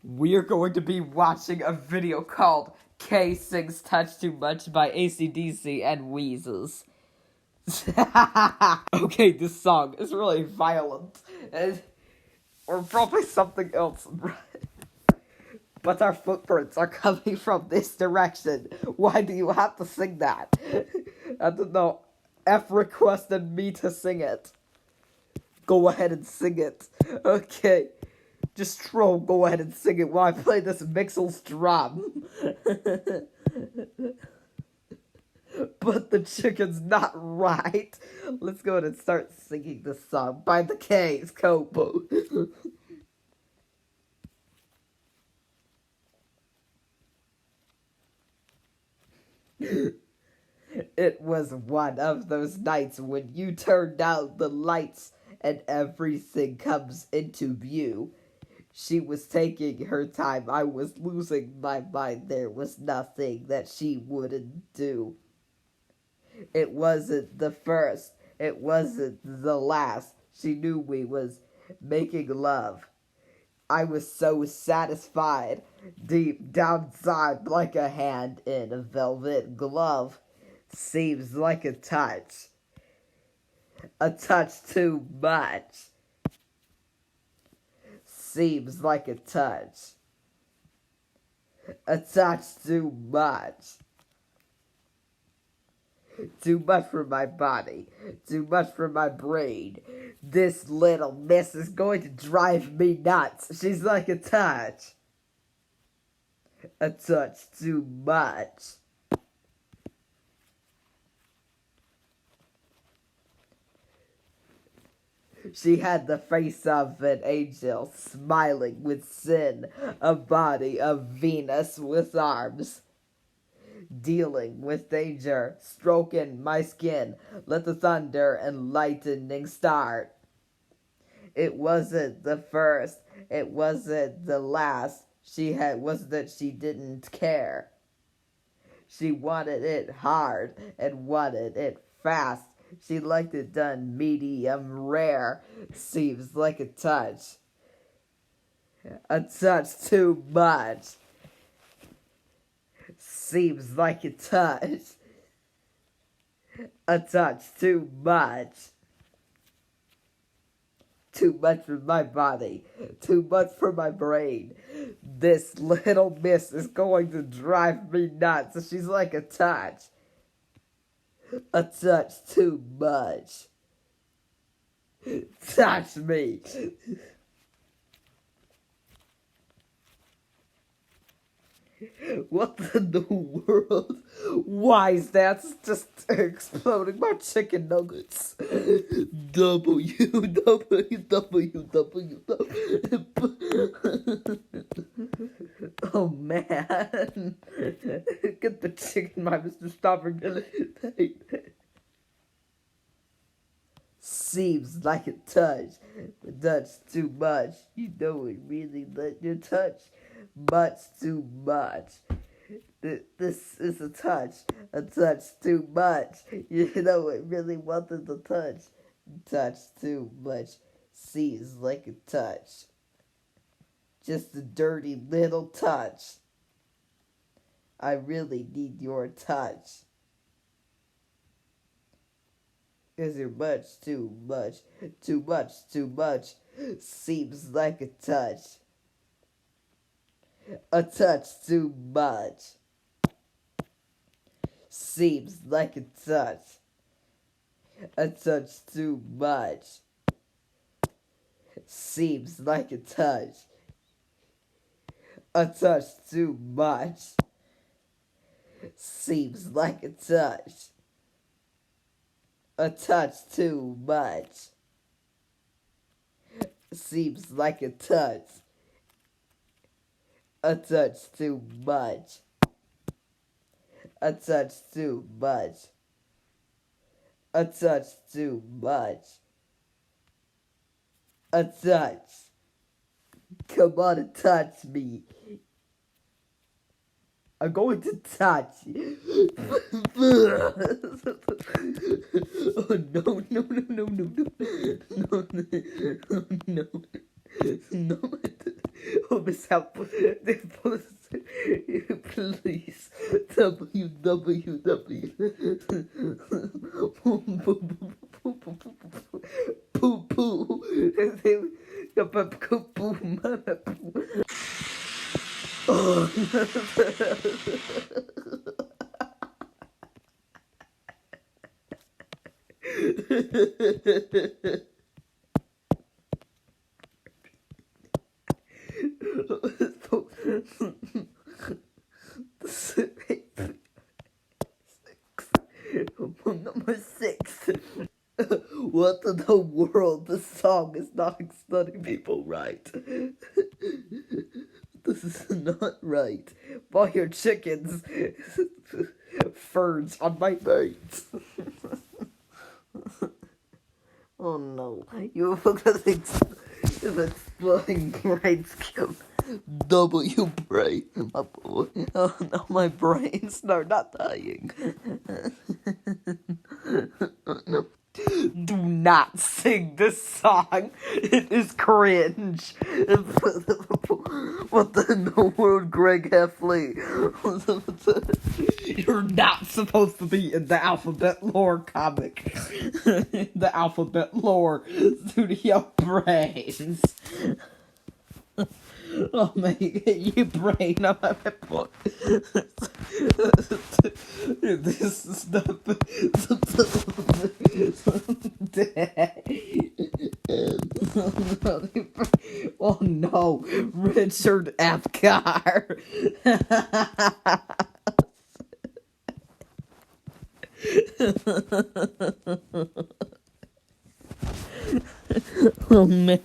We're going to be watching a video called K Sings Touch Too Much by AC/DC and WHEEZES. Okay, this song is really violent. Or probably something else. But our footprints are coming from this direction. Why do you have to sing that? I don't know. F requested me to sing it. Go ahead and sing it. Okay. Just troll, go ahead and sing it while I play this Mixel's drum. But the chicken's not right. Let's go ahead and start singing this song by the K's Kobo. It was one of those nights when you turn down the lights and everything comes into view. She was taking her time, I was losing my mind, there was nothing that she wouldn't do. It wasn't the first, it wasn't the last, she knew we was making love. I was so satisfied, deep down inside like a hand in a velvet glove. Seems like a touch too much. Seems like a touch too much. Too much for my body, too much for my brain. This little miss is going to drive me nuts. She's like a touch too much. She had the face of an angel, smiling with sin, a body of Venus with arms. Dealing with danger, stroking my skin, let the thunder and lightning start. It wasn't the first, it wasn't the last, wasn't that she didn't care. She wanted it hard and wanted it fast. She liked it done medium rare. Seems like a touch too much. Seems like a touch too much. Too much for my body, too much for my brain. This little miss is going to drive me nuts. She's like a touch too much. Touch me. What in the world? Why is that just exploding my chicken nuggets? Oh man. Get the chicken, my Mr. Stopper. Seems like a touch too much. You know it really let you touch much too much. This is a touch too much. You know it really wanted the touch too much. Seems like a touch. Just a dirty little touch. I really need your touch. Is there much too much? Too much. Seems like a touch too much. Seems like a touch too much. Seems like a touch too much. Seems like a touch too much. Seems like a touch too much. A touch too much. A touch too much. A touch. Come on and touch me. I'm going to touch you. Oh no. No. Oh, Miss Help. Please. www. Poo poo. Oh. Number 6. What in the world? This song is not letting people right. This is not right. Buy your chickens. Furs on my face. Oh no. You look at it's exploding brain skim. W brain. Oh no, my brains are not dying. Do not sing this song. It is cringe. What in the world, Greg Heffley? You're not supposed to be in the Alphabet Lore comic. The Alphabet Lore Studio Brains. Oh my, you brain on my book. This is the oh no, Richard Apgar. Oh man.